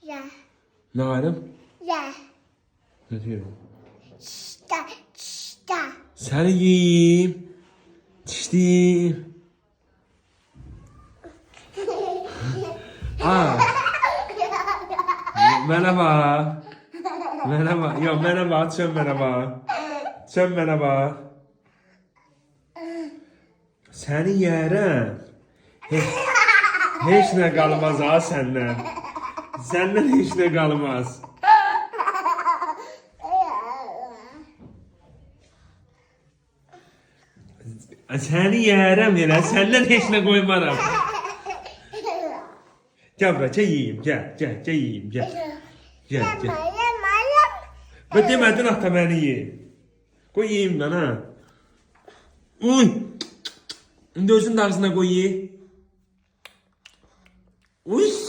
Ya. Ne varım? Ya. Ne diyorum? Çişta. Çişta. Seni yiyeyim. Çiştim. Aa. Merhaba. Merhaba. Yok merhaba. Çön merhaba. Çön merhaba. Seni yerim. Hiç ne kalmaz ha senden. Senden hiç ne kalmaz. Seni yerim yine. Senden hiç ne koymarım. Gel buraya yiyeyim. Gel yiyeyim. Gel. Gel. Yama yama. Ben demedin hatta beni ye. Koy yiyeyim ben ha. Uy. Gözün ağzına koy ye. Uy.